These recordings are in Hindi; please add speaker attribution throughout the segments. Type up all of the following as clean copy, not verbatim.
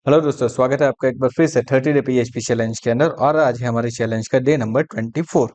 Speaker 1: हेलो दोस्तों, स्वागत है आपका एक बार फिर से 30 डे पीएचपी चैलेंज के अंदर। और आज है हमारे चैलेंज का डे नंबर 24।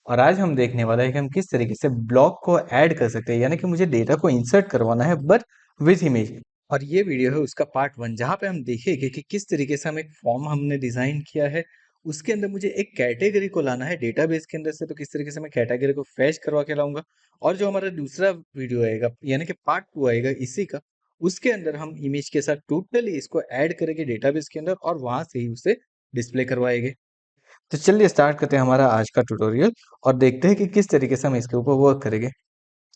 Speaker 1: और आज हम देखने वाला है कि हम किस तरीके से ब्लॉक को ऐड कर सकते हैं, यानी कि मुझे डेटा को इंसर्ट करवाना है बट विथ इमेज। और ये वीडियो है उसका पार्ट 1, जहाँ पे हम देखेंगे कि किस तरीके से हम एक फॉर्म हमने डिजाइन किया है। उसके अंदर मुझे एक कैटेगरी को लाना है डेटाबेस के अंदर से, तो किस तरीके से मैं कैटेगरी को फैच करवा के लाऊंगा। और जो हमारा दूसरा वीडियो आएगा यानी कि पार्ट 2 आएगा इसी का, उसके अंदर हम इमेज के साथ टोटली इसको ऐड करेंगे डेटाबेस के अंदर और वहां से ही उसे डिस्प्ले करवाएंगे। तो चलिए स्टार्ट करते हैं हमारा आज का ट्यूटोरियल और देखते हैं कि किस तरीके से हम इसके ऊपर वर्क करेंगे।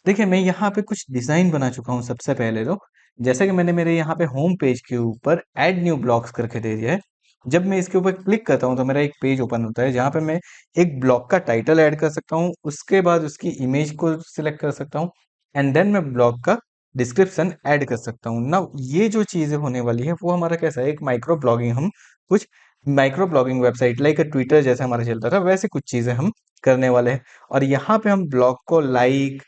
Speaker 1: देखिए, मैं यहाँ पे कुछ डिजाइन बना चुका हूँ। सबसे पहले तो जैसे कि मैंने मेरे यहाँ पे होम पेज के ऊपर ऐड न्यू ब्लॉक्स करके दे दिया है। जब मैं इसके ऊपर क्लिक करता हूँ तो मेरा एक पेज ओपन होता है जहाँ पे मैं एक ब्लॉक का टाइटल ऐड कर सकता हूँ, उसके बाद उसकी इमेज को सिलेक्ट कर सकता हूँ एंड देन मैं ब्लॉक का डिस्क्रिप्शन ऐड कर सकता हूँ ना। ये जो चीजें होने वाली है वो हमारा कैसा है, एक माइक्रो ब्लॉगिंग, हम कुछ micro blogging website like Twitter जैसे हमारा चलता था वैसे कुछ चीजें हम करने वाले हैं। और यहाँ पे हम ब्लॉग को लाइक,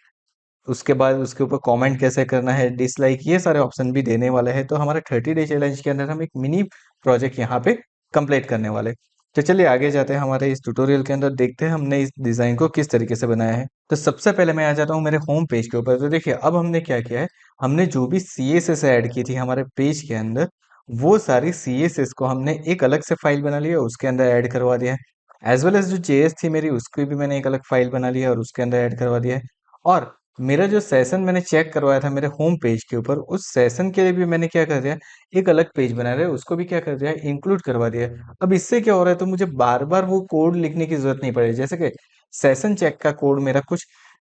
Speaker 1: उसके बाद उसके ऊपर कमेंट कैसे करना है, डिसलाइक, ये सारे ऑप्शन भी देने वाले हैं। तो हमारा 30 डे चैलेंज के अंदर हम एक मिनी प्रोजेक्ट यहाँ पे कंप्लीट करने वाले हैं। तो चलिए आगे जाते हैं हमारे इस ट्यूटोरियल के अंदर, देखते हैं हमने इस डिजाइन को किस तरीके से बनाया है। तो सबसे पहले मैं आ जाता हूँ मेरे होम पेज के ऊपर। तो देखिए अब हमने क्या किया है, हमने जो भी CSS ऐड की थी हमारे पेज के अंदर, वो सारी CSS को हमने एक अलग से फाइल बना लिया, उसके अंदर ऐड करवा दिया है। एज वेल एज जो JS थी मेरी, उसकी भी मैंने एक अलग फाइल बना लिया और उसके अंदर ऐड करवा दिया है। और मेरा जो सेशन मैंने चेक करवाया था मेरे होम पेज के ऊपर, उस सेशन के लिए भी मैंने क्या कर दिया, एक अलग पेज बना रहे उसको भी क्या कर दिया, इंक्लूड करवा दिया। अब इससे क्या हो रहा है, तो मुझे बार बार वो कोड लिखने की जरूरत नहीं पड़ेगी। जैसे कि सेशन चेक का कोड मेरा कुछ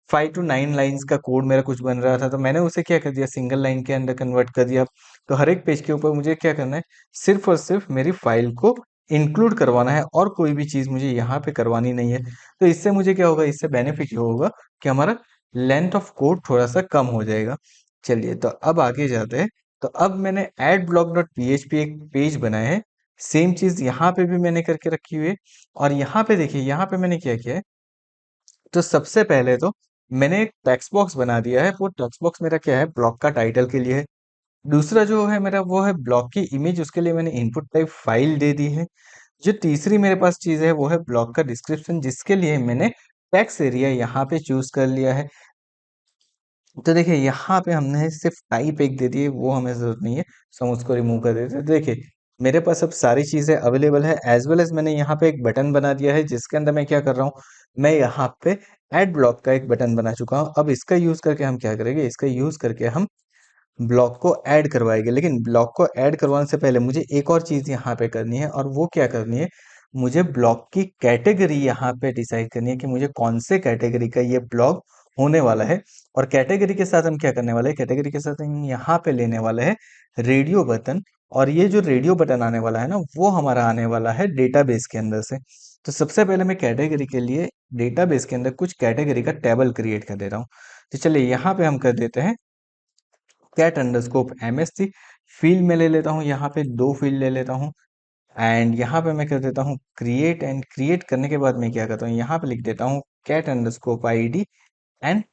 Speaker 1: 5 to 9 लाइन्स का कोड मेरा कुछ बन रहा था, तो मैंने उसे क्या कर दिया, सिंगल लाइन के अंदर कन्वर्ट कर दिया। तो हर एक पेज के ऊपर मुझे क्या करना है, सिर्फ और सिर्फ मेरी फाइल को इंक्लूड करवाना है और कोई भी चीज मुझे यहाँ पे करवानी नहीं है। तो इससे मुझे क्या होगा, इससे बेनिफिट ये होगा कि हमारा लेंथ ऑफ कोड थोड़ा सा कम हो जाएगा। चलिए तो अब आगे जाते हैं। तो अब मैंने एड ब्लॉक डॉट पी एक पेज बनाया है। सेम चीज यहाँ पे भी मैंने करके रखी हुई है। और यहाँ पे देखिए, यहाँ पे मैंने क्या किया है, तो सबसे पहले तो मैंने एक टेक्स्ट बॉक्स बना दिया है। वो टेक्स्ट बॉक्स मेरा क्या है, ब्लॉक का टाइटल के लिए है। दूसरा जो है मेरा वो है ब्लॉक की इमेज, उसके लिए मैंने इनपुट टाइप फाइल दे दी है। जो तीसरी मेरे पास चीज है वो है ब्लॉक का डिस्क्रिप्शन, जिसके लिए मैंने टेक्स्ट एरिया यहाँ पे चूज कर लिया है। तो देखिए यहाँ पे हमने सिर्फ टाइप एक दे दी है, वो हमें जरूरत नहीं है, सो हम उसको रिमूव कर देते हैं। तो देखिए मेरे पास अब सारी चीजें अवेलेबल है। एज वेल एज मैंने यहाँ पे एक बटन बना दिया है जिसके अंदर मैं क्या कर रहा हूँ, मैं यहाँ पे एड ब्लॉक का एक बटन बना चुका हूँ। अब इसका यूज करके हम क्या करेंगे, इसका यूज करके हम ब्लॉक को ऐड करवाएंगे। लेकिन ब्लॉक को ऐड करवाने से पहले मुझे एक और चीज यहाँ पे करनी है, और वो क्या करनी है, मुझे ब्लॉक की कैटेगरी यहाँ पे डिसाइड करनी है कि मुझे कौन से कैटेगरी का ये ब्लॉक होने वाला है। और कैटेगरी के साथ हम क्या करने वाले हैं, कैटेगरी के साथ हम यहाँ पे लेने वाले हैं रेडियो बटन। और ये जो रेडियो बटन आने वाला है ना, वो हमारा आने वाला है डेटाबेस के अंदर से। तो सबसे पहले मैं कैटेगरी के लिए डेटाबेस के अंदर कुछ कैटेगरी का टेबल क्रिएट कर दे रहा हूँ। तो चलिए यहाँ पे हम कर देते हैं कैट अंडरस्कोप MSC। फील्ड में ले लेता हूँ, यहाँ पे 2 फील्ड ले लेता हूँ एंड यहाँ पे मैं कर देता हूँ क्रिएट। एंड क्रिएट करने के बाद मैं क्या करता हूँ, यहाँ पे लिख देता हूँ cat underscore ID and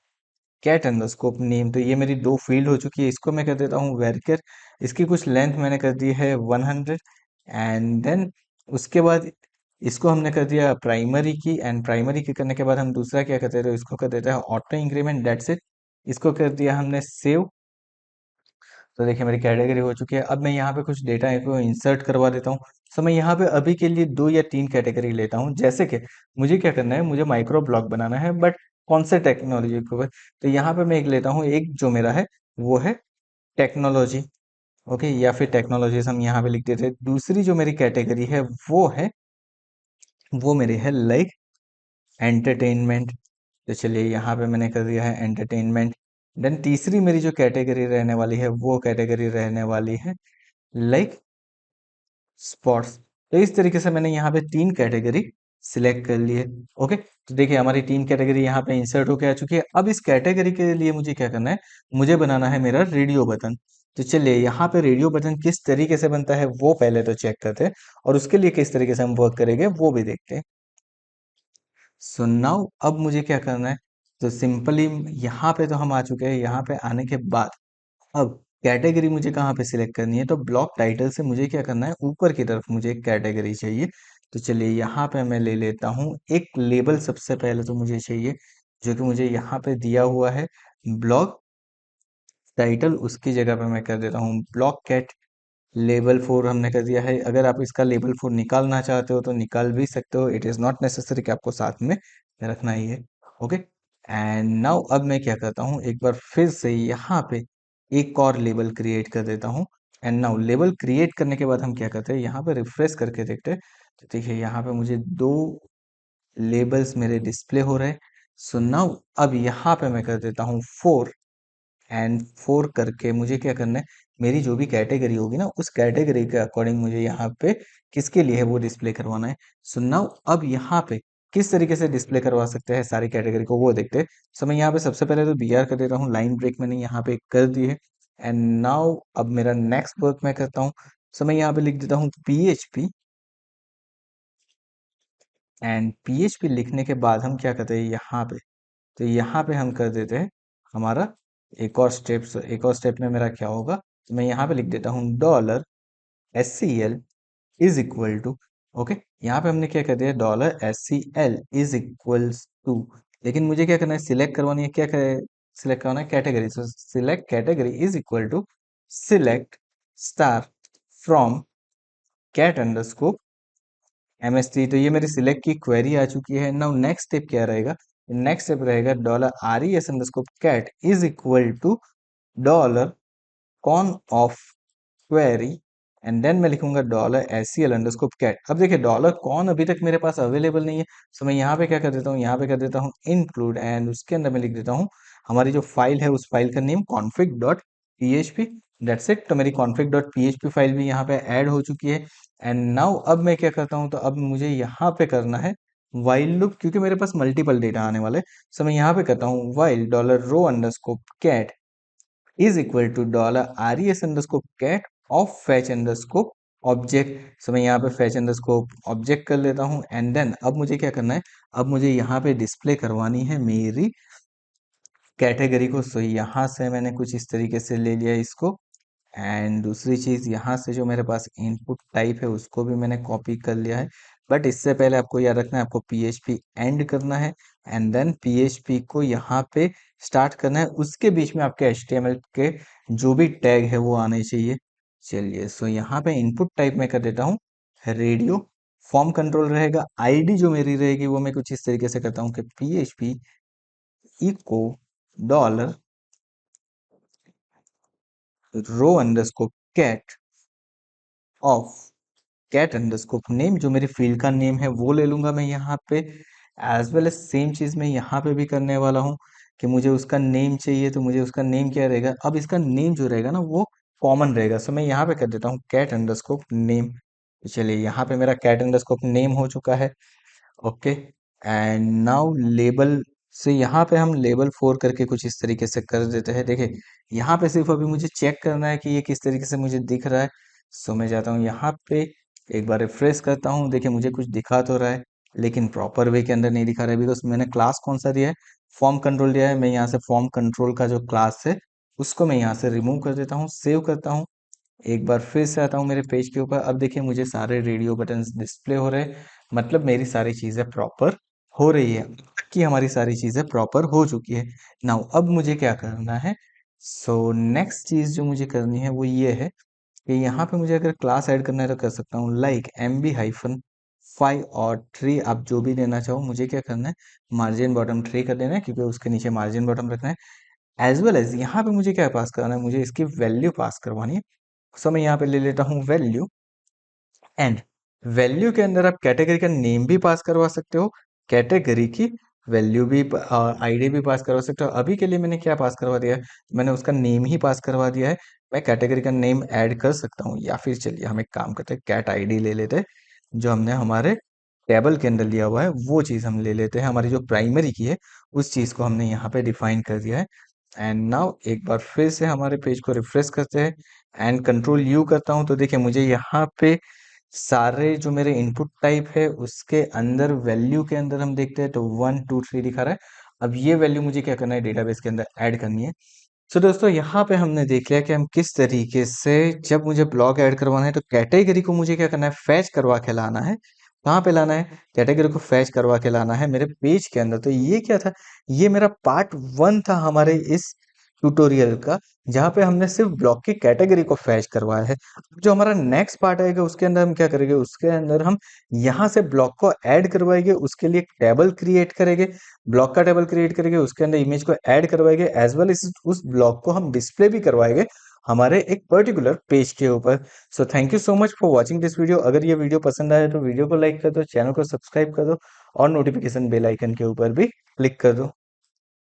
Speaker 1: cat underscore name. तो ये मेरी 2 फील्ड हो चुकी है। इसको मैं कर देता हूँ वेरकर। इसकी कुछ लेंथ मैंने कर दी है 100। एंड देन उसके बाद इसको हमने कर दिया प्राइमरी की, एंड प्राइमरी की करने के बाद हम दूसरा क्या करते हैं, तो इसको कर देते हैं ऑटो इंक्रीमेंट, दैट्स इट। इसको कर दिया हमने सेव। तो देखिए मेरी कैटेगरी हो चुकी है। अब मैं यहाँ पे कुछ डेटा को इंसर्ट करवा देता हूँ। सो मैं यहाँ पे अभी के लिए 2 या 3 कैटेगरी लेता हूँ। जैसे कि मुझे क्या करना है, मुझे माइक्रो ब्लॉग बनाना है बट कौन से टेक्नोलॉजी के ऊपर। तो यहाँ पे मैं एक लेता हूँ, एक जो मेरा है वो है टेक्नोलॉजी। ओके, या फिर टेक्नोलॉजीज हम यहाँ पे लिख देते हैं। दूसरी जो मेरी कैटेगरी है वो मेरी है लाइक एंटरटेनमेंट। तो चलिए यहाँ पे मैंने कर दिया है एंटरटेनमेंट। देन तीसरी मेरी जो कैटेगरी रहने वाली है वो कैटेगरी रहने वाली है लाइक स्पॉट्स। तो इस तरीके से मैंने यहाँ पे 3 कैटेगरी सिलेक्ट कर लिए। ओके, तो देखिए हमारी 3 कैटेगरी यहाँ पे इंसर्ट होके आ चुकी है। अब इस कैटेगरी के लिए मुझे क्या करना है, मुझे बनाना है मेरा रेडियो बटन। तो चलिए यहाँ पे रेडियो बटन किस तरीके से बनता है वो पहले तो चेक करते हैं, और उसके लिए किस तरीके से हम वर्क करेंगे वो भी देखते हैं। सो नाउ अब मुझे क्या करना है, तो सिंपली यहाँ पे तो हम आ चुके हैं। यहाँ पे आने के बाद अब कैटेगरी मुझे कहाँ पे सिलेक्ट करनी है, तो ब्लॉक टाइटल से मुझे क्या करना है, ऊपर की तरफ मुझे एक कैटेगरी चाहिए। तो चलिए यहाँ पे मैं ले लेता हूँ एक लेबल। सबसे पहले तो मुझे चाहिए जो कि मुझे यहाँ पे दिया हुआ है ब्लॉक टाइटल, उसकी जगह पे मैं कर देता हूँ ब्लॉक कैट। लेवल 4 हमने कर दिया है। अगर आप इसका लेवल 4 निकालना चाहते हो तो निकाल भी सकते हो, इट इज़ नॉट नेसेसरी कि आपको साथ में रखना ही है। ओके, एंड नाउ अब मैं क्या करता हूँ, एक बार फिर से यहाँ पे एक और लेबल क्रिएट कर देता हूँ। एंड नाउ लेबल क्रिएट करने के बाद हम क्या करते हैं, यहाँ पे रिफ्रेश करके देखते हैं। तो देखिए यहाँ पे मुझे दो लेबल्स मेरे डिस्प्ले हो रहे हैं। सो नाउ अब यहाँ पे मैं कर देता हूँ 4, एंड 4 करके मुझे क्या करना है, मेरी जो भी कैटेगरी होगी ना, उस कैटेगरी के अकॉर्डिंग मुझे यहाँ पे किसके लिए है वो डिस्प्ले करवाना है। सो नाउ अब यहाँ पे किस तरीके से डिस्प्ले करवा सकते हैं सारी कैटेगरी को वो देखते हैं। सो मैं यहाँ पे सबसे पहले तो BR कर देता हूँ, लाइन ब्रेक मैंने यहाँ पे कर दी है। एंड नाउ अब मेरा नेक्स्ट वर्क मैं करता हूँ। सो मैं यहाँ पे लिख देता हूँ PHP, एंड PHP लिखने के बाद हम क्या करते हैं यहाँ पे, तो यहाँ पे हम कर देते हैं हमारा एक और स्टेप में मेरा क्या होगा, तो मैं यहाँ पे लिख देता हूँ $SCL is equal to. Okay, यहाँ पे हमने क्या कर दिया, $SCL इज इक्वल्स टू। लेकिन मुझे क्या करना है, सिलेक्ट करवानी है, क्या करे, सिलेक्ट करवाना है category. So select category is equal to select star from cat underscore MS3। तो ये मेरी सिलेक्ट की क्वेरी आ चुकी है। नाउ नेक्स्ट स्टेप क्या रहेगा, नेक्स्ट स्टेप रहेगा $RES_cat is equal to dollar con of query, and then मैं लिखूंगा $SCL_cat। अब देखिए डॉलर कॉन अभी तक मेरे पास अवेलेबल नहीं है। सो मैं यहाँ पे क्या कर देता हूँ, यहाँ पे कर देता हूँ इंक्लूड, एंड उसके अंदर मैं लिख देता हूँ हमारी जो फाइल है उस फाइल का नेम config.php। That's it. तो मेरी config.php फाइल भी यहाँ पे ऐड हो चुकी है। एंड नाउ अब मैं क्या करता हूँ, तो अब मुझे यहाँ पे करना है वाइल लूप, क्योंकि मेरे पास मल्टीपल डेटा आने वाले। सो मैं यहाँ पे करता हूँ while $row_cat is equal to $RES_cat of fetch_ object. So मैं यहाँ पे fetch_ ऑब्जेक्ट कर लेता हूँ। एंड देन अब मुझे क्या करना है, अब मुझे यहाँ पे डिस्प्ले करवानी है मेरी कैटेगरी को। सो यहाँ से मैंने कुछ इस तरीके से ले लिया इसको। एंड दूसरी चीज़, यहाँ से जो मेरे पास इनपुट टाइप है उसको भी मैंने कॉपी कर लिया है। बट इससे पहले आपको याद रखना है, आपको PHP एंड करना है, एंड देन PHP को यहाँ पे स्टार्ट करना है। उसके बीच में आपके HTML के जो भी टैग है वो आने चाहिए। चलिए, सो यहाँ पे इनपुट टाइप में कर देता हूँ रेडियो। फॉर्म कंट्रोल रहेगा, ID जो मेरी रहेगी वो मैं कुछ इस तरीके से करता हूँ कि PHP echo dollar row_cat of cat underscore name, जो मेरी फील्ड का नेम है वो ले लूंगा मैं यहाँ पे। एज वेल एज सेम चीज मैं यहाँ पे भी करने वाला हूँ कि मुझे उसका नेम चाहिए, तो मुझे उसका नेम क्या रहेगा, अब इसका नेम जो रहेगा ना वो कॉमन रहेगा। सो मैं यहाँ पे कर देता हूँ कैट अंडरस्कोप नेम। तो चलिए यहाँ पे मेरा कैट अंडरस्कोप नेम हो चुका है। ओके, एंड नाउ लेबल से यहाँ पे हम लेबल 4 करके कुछ इस तरीके से कर देते हैं। देखिए यहाँ पे सिर्फ अभी मुझे चेक करना है कि ये किस तरीके से मुझे दिख रहा है। सो मैं जाता हूँ यहाँ पे, एक बार रिफ्रेश करता हूँ, देखिए मुझे कुछ दिखा तो रहा है लेकिन प्रॉपर वे के अंदर नहीं दिखा रहा है। बिकॉज मैंने क्लास कौन सा दिया है, फॉर्म कंट्रोल दिया है। मैं यहाँ से फॉर्म कंट्रोल का जो क्लास है उसको मैं यहाँ से रिमूव कर देता हूँ, सेव करता हूँ। एक बार फिर से आता हूँ मेरे पेज के ऊपर। अब देखिए मुझे सारे रेडियो बटन्स डिस्प्ले हो रहे हैं, मतलब मेरी सारी चीज़ें प्रॉपर हो रही है, कि हमारी सारी चीज़ें प्रॉपर हो चुकी है। नाउ अब मुझे क्या करना है, सो नेक्स्ट चीज़ जो मुझे करनी है वो ये है कि यहाँ पे मुझे अगर क्लास ऐड करना है तो कर सकता हूँ, लाइक MB-5 और 3, आप जो भी देना चाहो। मुझे क्या करना है, मार्जिन बॉटम 3 कर देना है, क्योंकि उसके नीचे मार्जिन बॉटम रखना है। एज वेल एज यहाँ पे मुझे क्या पास करना है, मुझे इसकी वैल्यू पास करवानी है। सो मैं यहाँ पे ले लेता हूँ वैल्यू, एंड वैल्यू के अंदर आप कैटेगरी का नेम भी पास करवा सकते हो, कैटेगरी की वैल्यू भी, ID भी पास करवा सकते हो। अभी के लिए मैंने क्या पास करवा दिया है, मैंने उसका नेम ही पास करवा दिया है। मैं कैटेगरी का नेम ऐड कर सकता हूँ, या फिर चलिए हम एक काम करते हैं, कैट ID ले लेते हैं, जो हमने हमारे टेबल के अंदर लिया हुआ है वो चीज़ हम ले लेते हैं। हमारी जो प्राइमरी की है उस चीज़ को हमने यहाँ पे डिफाइन कर दिया है। एंड नाउ एक बार फिर से हमारे पेज को रिफ्रेश करते हैं, एंड कंट्रोल U करता हूँ। तो देखिए मुझे यहाँ पे सारे जो मेरे इनपुट टाइप है उसके अंदर वैल्यू के अंदर हम देखते हैं तो 1 2 3 दिखा रहा है। अब ये वैल्यू मुझे क्या करना है, डेटाबेस के अंदर ऐड करनी है। सो दोस्तों यहाँ पे हमने देख लिया कि हम किस तरीके से जब मुझे ब्लॉक ऐड करवाना है तो कैटेगरी को मुझे क्या करना है, फैच करवा के लाना है। कहाँ पे लाना है? कैटेगरी को फैच करवा के लाना है मेरे पेज के अंदर। तो ये क्या था, ये मेरा पार्ट 1 था हमारे इस ट्यूटोरियल का, जहाँ पे हमने सिर्फ ब्लॉक की कैटेगरी को फैच करवाया है। अब जो हमारा नेक्स्ट पार्ट आएगा उसके अंदर हम क्या करेंगे, उसके अंदर हम यहाँ से ब्लॉक को ऐड करवाएंगे, उसके लिए एक टेबल क्रिएट करेंगे, ब्लॉक का टेबल क्रिएट करेंगे, उसके अंदर इमेज को ऐड करवाएंगे, एज वेल इस उस ब्लॉक को हम डिस्प्ले भी करवाएंगे हमारे एक पर्टिकुलर पेज के ऊपर। So thank you so much for watching this video. अगर ये वीडियो पसंद आए तो वीडियो को लाइक कर दो, चैनल को सब्सक्राइब कर दो और नोटिफिकेशन बेल आइकन के ऊपर भी क्लिक कर दो।